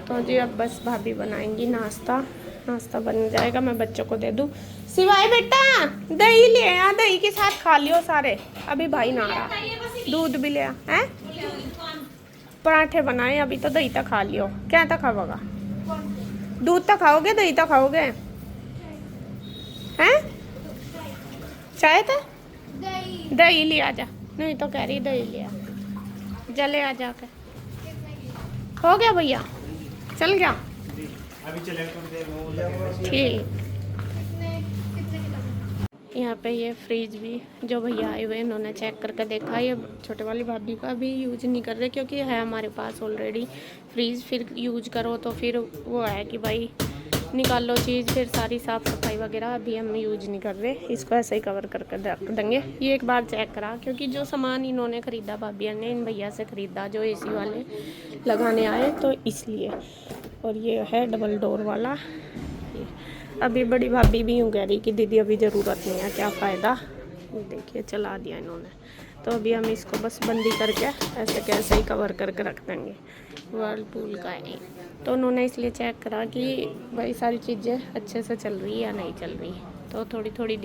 तो जी अब बस भाभी बनाएंगी नाश्ता। नाश्ता बन जाएगा, मैं बच्चों को दे दूँ। सिवाय बेटा दही ले आ, दही के साथ खा लियो सारे। अभी भाई ना रहा, दूध भी ले आ। हैं पराठे बनाए, अभी तो दही तक खा लियो। क्या तक खाओगा? दूध तक खाओगे, दही तक खाओगे? हैं चाय था? दही ले आ जा। नहीं तो कह रही दही ले आ, जले आ जाके। हो गया भैया, चल गया। अभी चलेगा ठीक। यहाँ पे ये फ्रिज भी जो भैया आए हुए इन्होंने चेक करके देखा, ये छोटे वाली भाभी का भी यूज नहीं कर रहे क्योंकि है हमारे पास ऑलरेडी फ्रिज। फिर यूज करो तो फिर वो है कि भाई निकालो चीज़, फिर सारी साफ़ सफाई वगैरह अभी हम यूज नहीं कर रहे। इसको ऐसे ही कवर करके रख देंगे। ये एक बार चेक करा क्योंकि जो सामान इन्होंने ख़रीदा, भाभी ने इन भैया से ख़रीदा जो एसी वाले लगाने आए, तो इसलिए। और ये है डबल डोर वाला। अभी बड़ी भाभी भी यूँ कह रही कि दीदी अभी ज़रूरत नहीं है, क्या फ़ायदा। देखिए चला दिया इन्होंने, तो अभी हम इसको बस बंदी करके ऐसे कैसे ही कवर करके रख देंगे। वर्लपूल का है, तो उन्होंने इसलिए चेक करा कि भाई सारी चीज़ें अच्छे से चल रही है या नहीं चल रही। तो थोड़ी थोड़ी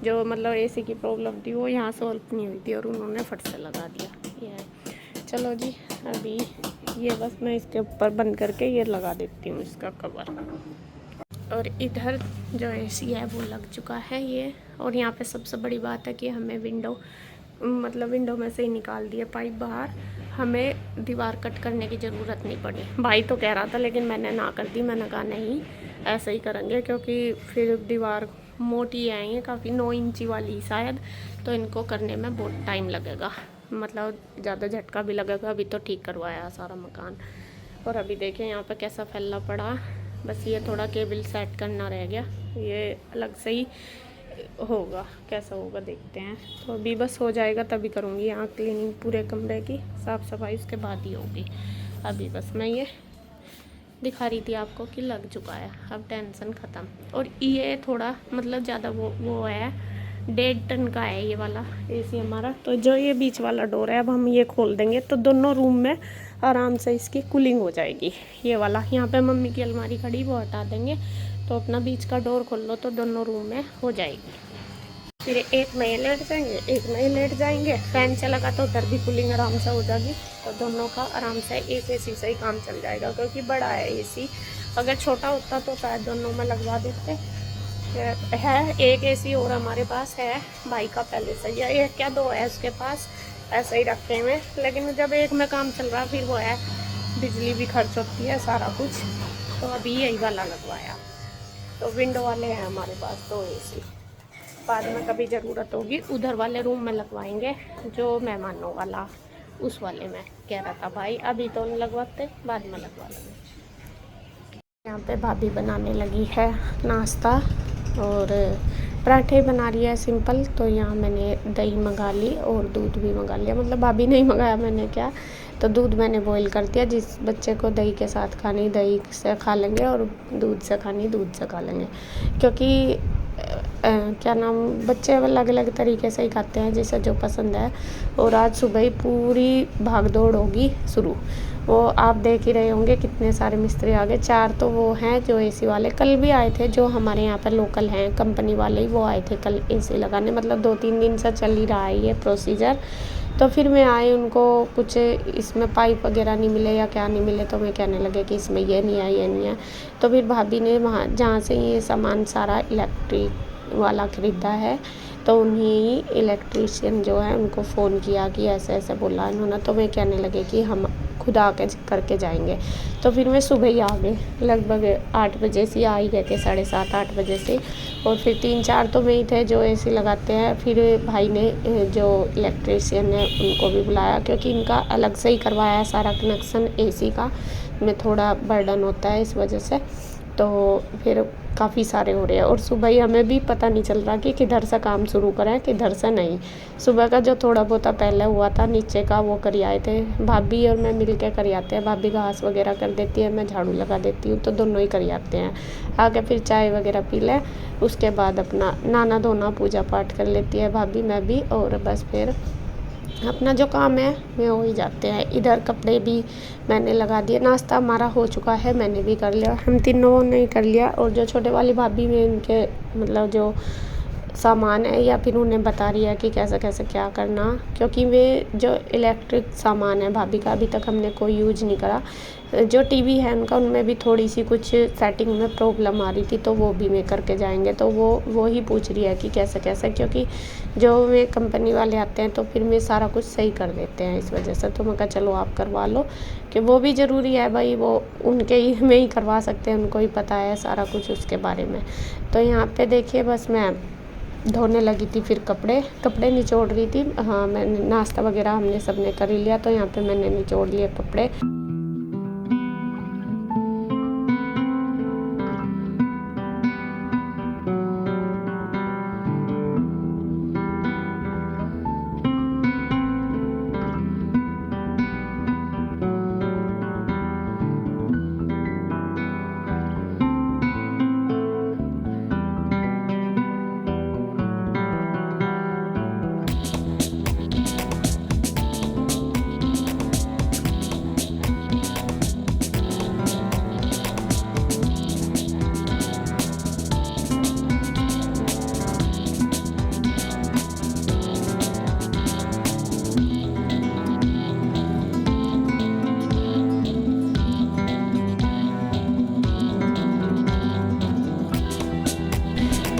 जो मतलब एसी की प्रॉब्लम थी वो यहाँ सॉल्व नहीं हुई थी और उन्होंने फट से लगा दिया। ये है। चलो जी, अभी ये बस मैं इसके ऊपर बंद करके ये लगा देती हूँ इसका कवर। और इधर जो एसी है वो लग चुका है ये। और यहाँ पे सबसे बड़ी बात है कि हमें विंडो में से ही निकाल दिया पाइप बाहर। हमें दीवार कट करने की ज़रूरत नहीं पड़ी। भाई तो कह रहा था लेकिन मैंने ना कर दी। मैंने कहा नहीं, ऐसे ही करेंगे क्योंकि फिर दीवार मोटी है ये काफ़ी, 9 इंची वाली शायद, तो इनको करने में बहुत टाइम लगेगा, मतलब ज़्यादा झटका भी लगेगा। अभी तो ठीक करवाया सारा मकान। और अभी देखें यहाँ पे कैसा फैला पड़ा। बस ये थोड़ा केबल सेट करना रह गया, ये अलग से ही होगा। कैसा होगा देखते हैं। तो अभी बस हो जाएगा तभी करूँगी यहाँ क्लीनिंग पूरे कमरे की, साफ़ सफाई उसके बाद ही होगी। अभी बस मैं ये दिखा रही थी आपको कि लग चुका है, अब टेंशन ख़त्म। और ये थोड़ा मतलब ज़्यादा वो है, 1.5 टन का है ये वाला एसी हमारा। तो जो ये बीच वाला डोर है अब हम ये खोल देंगे तो दोनों रूम में आराम से इसकी कूलिंग हो जाएगी। ये वाला यहाँ पे मम्मी की अलमारी खड़ी, वो हटा देंगे तो अपना बीच का डोर खोल लो तो दोनों रूम में हो जाएगी। फिर एक में लेट जाएंगे, एक में लेट जाएंगे। फैन चलेगा तो उधर भी कूलिंग आराम से हो जाएगी। तो दोनों का आराम से एक एसी से ही काम चल जाएगा क्योंकि बड़ा है एसी। अगर छोटा होता तो शायद दोनों में लगवा देते। है एक एसी और हमारे पास है, भाई का पहले से ही है, एक क्या 2 है उसके पास, ऐसे ही रखते हैं। लेकिन जब एक में काम चल रहा फिर वो है, बिजली भी खर्च होती है सारा कुछ, तो अभी यही वाला लगवाया। तो विंडो वाले हैं हमारे पास 2 एसी। बाद में कभी ज़रूरत होगी उधर वाले रूम में लगवाएंगे, जो मेहमानों वाला उस वाले में कह रहा था भाई। अभी तो नहीं लगवाते, बाद में लगवा लेंगे। यहाँ पे भाभी बनाने लगी है नाश्ता और पराठे बना रही है सिंपल। तो यहाँ मैंने दही मंगा ली और दूध भी मंगा लिया, मतलब भाभी नहीं मंगाया, मैंने क्या, तो दूध मैंने बॉईल कर दिया। जिस बच्चे को दही के साथ खानी दही से खा लेंगे और दूध से खानी दूध से खा लेंगे, क्योंकि क्या नाम, बच्चे अलग अलग तरीके से ही खाते हैं जिसे जो पसंद है। और आज सुबह ही पूरी भाग दौड़ होगी शुरू। वो आप देख ही रहे होंगे कितने सारे मिस्त्री आ गए। 4 तो वो हैं जो एसी वाले, कल भी आए थे जो हमारे यहाँ पर लोकल हैं कंपनी वाले ही, वो आए थे कल एसी लगाने। मतलब 2-3 दिन से चल ही रहा है ये प्रोसीजर। तो फिर मैं आई, उनको कुछ इसमें पाइप वगैरह नहीं मिले या क्या नहीं मिले, तो मैं कहने लगे कि इसमें ये नहीं है, ये नहीं है। तो फिर भाभी ने वहाँ जहाँ से ये सामान सारा इलेक्ट्रिक वाला ख़रीदा है, तो उन्हीं इलेक्ट्रीशियन जो है उनको फ़ोन किया कि ऐसे ऐसे बोला इन्होंने। तो मैं कहने लगे कि हम खुद आके करके जाएंगे। तो फिर मैं सुबह ही आ गए, लगभग 8 बजे से आ ही गए थे, 7:30-8 बजे से। और फिर 3-4 तो में ही थे जो एसी लगाते हैं। फिर भाई ने जो इलेक्ट्रीशियन है उनको भी बुलाया, क्योंकि इनका अलग से ही करवाया है सारा कनेक्शन एसी का, में थोड़ा बर्डन होता है इस वजह से। तो फिर काफ़ी सारे हो रहे हैं और सुबह ही हमें भी पता नहीं चल रहा कि किधर से काम शुरू करें किधर से नहीं। सुबह का जो थोड़ा बहुत पहले हुआ था नीचे का वो कर आए थे, भाभी और मैं मिल के कर आते हैं। भाभी घास वगैरह कर देती है, मैं झाड़ू लगा देती हूँ, तो दोनों ही कर आते हैं। आके फिर चाय वगैरह पी लें, उसके बाद अपना नहाना धोना पूजा पाठ कर लेती है भाभी, मैं भी। और बस फिर अपना जो काम है वे हो ही जाते हैं। इधर कपड़े भी मैंने लगा दिए, नाश्ता हमारा हो चुका है, मैंने भी कर लिया, हम तीनों ने कर लिया। और जो छोटे वाली भाभी में इनके मतलब जो सामान है या फिर उन्हें बता रही है कि कैसे कैसे क्या करना, क्योंकि वे जो इलेक्ट्रिक सामान है भाभी का अभी तक हमने कोई यूज नहीं करा। जो टीवी है उनका, उनमें भी थोड़ी सी कुछ सेटिंग में प्रॉब्लम आ रही थी, तो वो भी मैं करके जाएंगे। तो वो ही पूछ रही है कि कैसे कैसे, क्योंकि जो वे कंपनी वाले आते हैं तो फिर मैं सारा कुछ सही कर देते हैं इस वजह से। तो मैं कहा चलो आप करवा लो, कि वो भी ज़रूरी है भाई, वो उनके ही में ही करवा सकते हैं, उनको ही पता है सारा कुछ उसके बारे में। तो यहाँ पे देखिए बस मैं धोने लगी थी, फिर कपड़े निचोड़ रही थी। हाँ, मैंने नाश्ता वगैरह हमने सब ने कर ही लिया, तो यहाँ पे मैंने निचोड़ लिए कपड़े।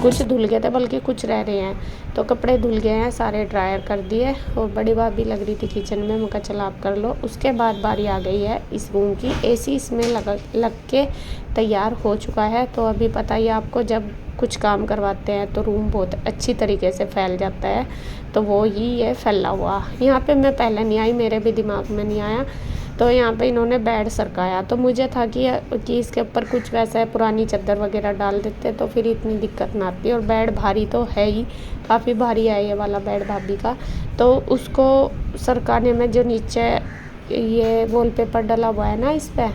कुछ धुल गए थे, बल्कि कुछ रह रहे हैं, तो कपड़े धुल गए हैं, सारे ड्रायर कर दिए। और बड़ी भाभी लग रही थी किचन में, मैं कहा चला आप कर लो। उसके बाद बारी आ गई है इस रूम की। एसी इसमें लग के तैयार हो चुका है। तो अभी पता ही आपको, जब कुछ काम करवाते हैं तो रूम बहुत अच्छी तरीके से फैल जाता है, तो वो ही है फैला हुआ। यहाँ पे मैं पहले नहीं आई, मेरे भी दिमाग में नहीं आया। तो यहाँ पे इन्होंने बेड सरकाया, तो मुझे था कि इसके ऊपर कुछ वैसा है पुरानी चादर वगैरह डाल देते तो फिर इतनी दिक्कत ना आती। और बेड भारी तो है ही, काफ़ी भारी है ये वाला बेड भाभी का। तो उसको सरकाने में जो नीचे ये वॉलपेपर डला हुआ है ना, इस पर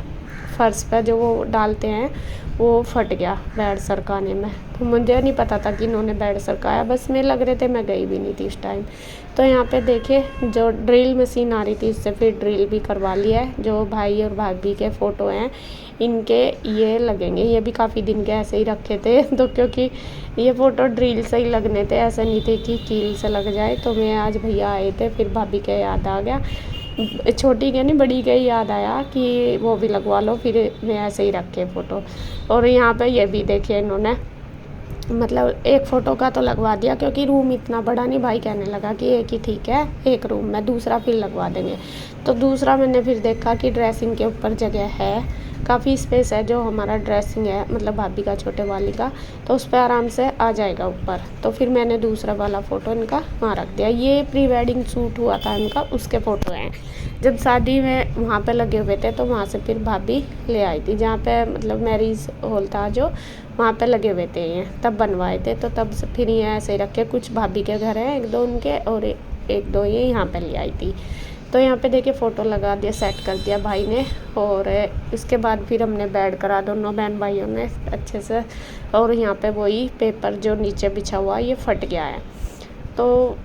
फर्श पर जो वो डालते हैं, वो फट गया बेड सरकाने में। तो मुझे नहीं पता था कि इन्होंने बेड सरकाया, बस मैं लग रहे थे, मैं गई भी नहीं थी इस टाइम। तो यहाँ पे देखिए जो ड्रिल मशीन आ रही थी, इससे फिर ड्रिल भी करवा लिया है। जो भाई और भाभी के फ़ोटो हैं इनके ये लगेंगे, ये भी काफ़ी दिन के ऐसे ही रखे थे तो क्योंकि ये फ़ोटो ड्रिल से ही लगने थे, ऐसे नहीं थे कि कील से लग जाए। तो मैं आज भैया आए थे, फिर भाभी के याद आ गया, छोटी के नहीं बड़ी के याद आया कि वो भी लगवा लो, फिर मैं ऐसे ही रखे फ़ोटो। और यहाँ पे ये भी देखिए इन्होंने, मतलब एक फ़ोटो का तो लगवा दिया, क्योंकि रूम इतना बड़ा नहीं, भाई कहने लगा कि एक ही ठीक है एक रूम में, दूसरा फिर लगवा देंगे। तो दूसरा मैंने फिर देखा कि ड्रेसिंग के ऊपर जगह है, काफ़ी स्पेस है, जो हमारा ड्रेसिंग है मतलब भाभी का छोटे वाली का, तो उस पर आराम से आ जाएगा ऊपर। तो फिर मैंने दूसरा वाला फ़ोटो इनका वहाँ रख दिया। ये प्री वेडिंग शूट हुआ था इनका, उसके फ़ोटो हैं। जब शादी में वहाँ पे लगे हुए थे, तो वहाँ से फिर भाभी ले आई थी, जहाँ पे मतलब मैरिज हॉल था जो, वहाँ पे लगे हुए थे ये, तब बनवाए थे। तो तब से फिर ये ऐसे ही रखे। कुछ भाभी के घर हैं एक दो उनके, और एक दो ये यहाँ पे ले आई थी। तो यहाँ पे देखिए फ़ोटो लगा दिया, सेट कर दिया भाई ने। और इसके बाद फिर हमने बेड करा, दोनों बहन भाइयों ने अच्छे से। और यहाँ पे वही पेपर जो नीचे बिछा हुआ ये फट गया है, तो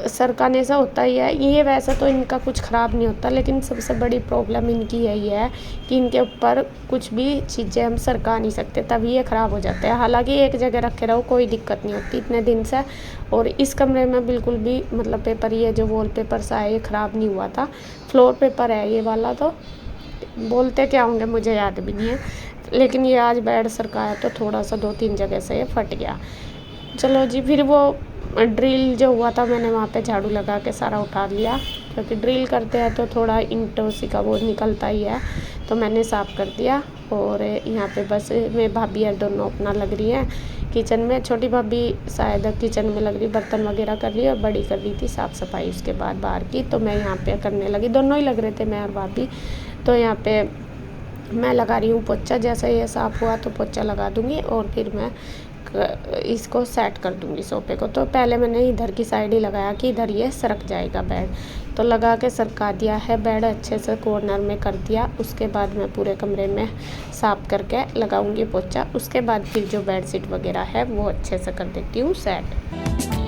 सरकाने से होता ही है ये। वैसे तो इनका कुछ ख़राब नहीं होता, लेकिन सबसे बड़ी प्रॉब्लम इनकी यही है कि इनके ऊपर कुछ भी चीज़ें हम सरका नहीं सकते, तभी ये ख़राब हो जाते हैं। हालांकि एक जगह रखे रहो कोई दिक्कत नहीं होती इतने दिन से। और इस कमरे में बिल्कुल भी मतलब पेपर, ये जो वॉल पेपर सा है ये ख़राब नहीं हुआ था, फ्लोर पेपर है ये वाला। तो बोलते क्या होंगे मुझे याद भी नहीं है, लेकिन ये आज बेड सरकाया तो थोड़ा सा 2-3 जगह से ये फट गया। चलो जी, फिर वो ड्रिल जो हुआ था मैंने वहाँ पे झाड़ू लगा के सारा उठा लिया, क्योंकि ड्रिल करते हैं तो थोड़ा ईंटों सी का वो निकलता ही है, तो मैंने साफ़ कर दिया। और यहाँ पे बस मैं भाभी है दोनों अपना लग रही हैं किचन में। छोटी भाभी शायद किचन में लग रही, बर्तन वगैरह कर रही है, और बड़ी कर रही थी साफ़ सफाई उसके बाद बाहर की। तो मैं यहाँ पे करने लगी, दोनों ही लग रहे थे मैं और भाभी। तो यहाँ पे मैं लगा रही हूँ पोछा, जैसे ये साफ़ हुआ तो पोछा लगा दूँगी, और फिर मैं इसको सेट कर दूँगी सोफ़े को। तो पहले मैंने इधर की साइड ही लगाया कि इधर ये सरक जाएगा बेड, तो लगा के सरका दिया है बेड, अच्छे से कॉर्नर में कर दिया। उसके बाद मैं पूरे कमरे में साफ़ करके लगाऊंगी पोछा। उसके बाद फिर जो बेडशीट वगैरह है वो अच्छे से कर देती हूँ सेट।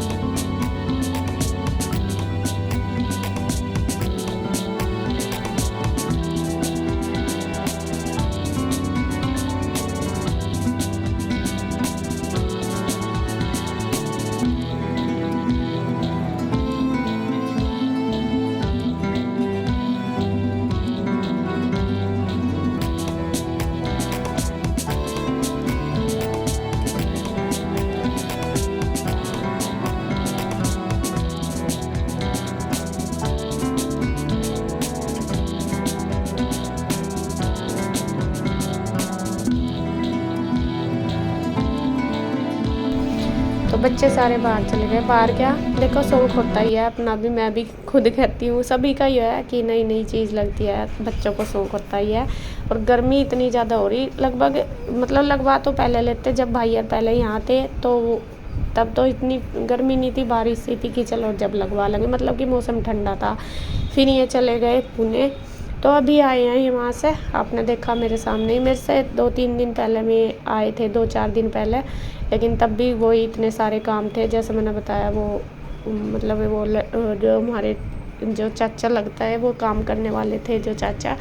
बच्चे सारे बाहर चले गए। बाहर क्या देखो, शौक होता ही है अपना भी, मैं भी खुद कहती हूँ, सभी का ही है कि नई नई चीज़ लगती है, बच्चों को शौक होता ही है। और गर्मी इतनी ज़्यादा हो रही, लगभग मतलब लगवा तो पहले लेते जब भाई यार पहले यहाँ थे, तो तब तो इतनी गर्मी नहीं थी, बारिश सी थी कि चलो जब लगवा लेंगे, मतलब कि मौसम ठंडा था। फिर ये चले गए पुणे, तो अभी आए हैं ये वहाँ से, आपने देखा मेरे सामने ही, मेरे से 2-3 दिन पहले में आए थे, 2-4 दिन पहले, लेकिन तब भी वही इतने सारे काम थे, जैसे मैंने बताया वो मतलब वो जो हमारे जो चाचा लगता है वो काम करने वाले थे, जो चाचा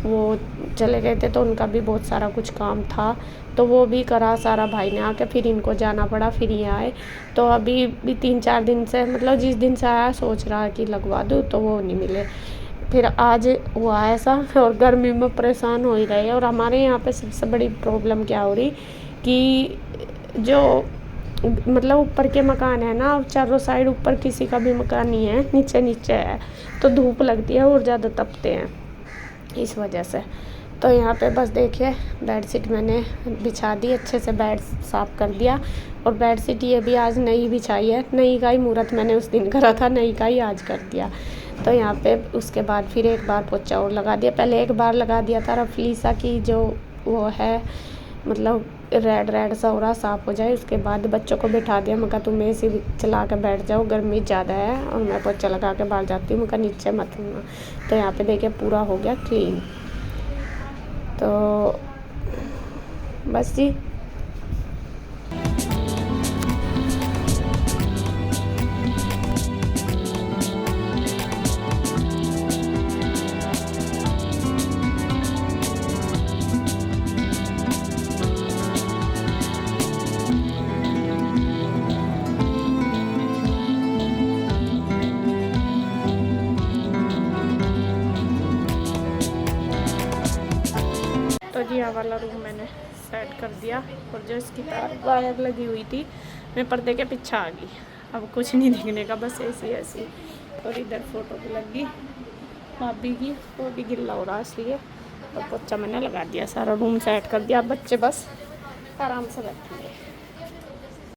वो चले गए थे, तो उनका भी बहुत सारा कुछ काम था, तो वो भी करा सारा भाई ने आके, फिर इनको जाना पड़ा, फिर ये आए। तो अभी भी 3-4 दिन से, मतलब जिस दिन से आया सोच रहा है कि लगवा दूँ, तो वो नहीं मिले। फिर आज हुआ ऐसा, और गर्मी में परेशान हो ही रहे। और हमारे यहाँ पे सबसे बड़ी प्रॉब्लम क्या हो रही कि जो मतलब ऊपर के मकान है ना, चारों साइड ऊपर किसी का भी मकान नहीं है, नीचे नीचे है, तो धूप लगती है और ज़्यादा तपते हैं इस वजह से। तो यहाँ पे बस देखिए बेडशीट मैंने बिछा दी, अच्छे से बेड साफ़ कर दिया। और बेडशीट ये भी आज नई बिछाई है, नई का ही मुहूर्त मैंने उस दिन करा था, नई का ही आज कर दिया। तो यहाँ पे उसके बाद फिर एक बार पोछा और लगा दिया, पहले एक बार लगा दिया था रफलीसा की जो वो है, मतलब रेड सा हो रहा, साफ़ हो जाए। उसके बाद बच्चों को बिठा दिया, मैं कहा तुम एसी चला के बैठ जाओ, गर्मी ज़्यादा है, और मैं पोछा लगा के बाहर जाती हूँ, मैं कहा नीचे मत होना। तो यहाँ पे देखिए पूरा हो गया क्लीन। तो बस जी। तो जी यहाँ वाला रूम मैंने सेट कर दिया, और जो इसकी तार वायर लगी हुई थी मैं पर्दे के पीछे आ गई, अब कुछ नहीं दिखने का, बस ऐसी। और इधर फोटो भी लग गई भाभी की, वो भी गिल्ला हो रहा इसलिए। और पोछा मैंने लगा दिया, सारा रूम सेट कर दिया, अब बच्चे बस आराम से बैठेंगे।